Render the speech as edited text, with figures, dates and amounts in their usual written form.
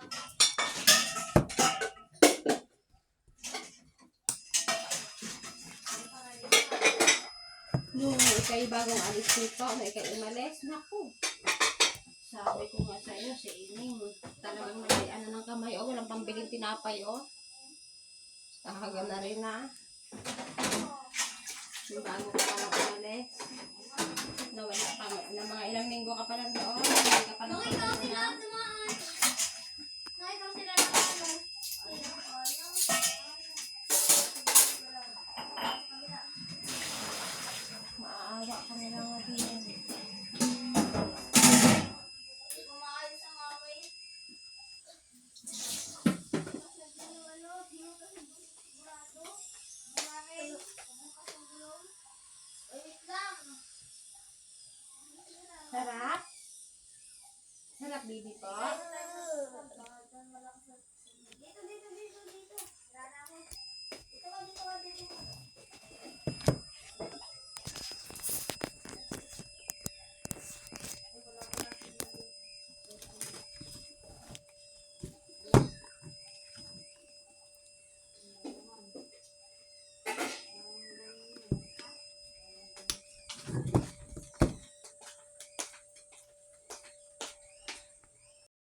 Nung ikay bagong alis dito, na ikay umalis, naku. Sabi ko nga sa'yo, si Ining, talagang may ano ng kamay, o walang pambiling tinapay, o. Tahaga na rin na. Yung bago ka pa lang umalis. Nawala ka, na mga ilang linggo ka pa lang doon, hindi ka pa lang na. Maawa ka nila nga din. Sarap? Sarap, baby ko?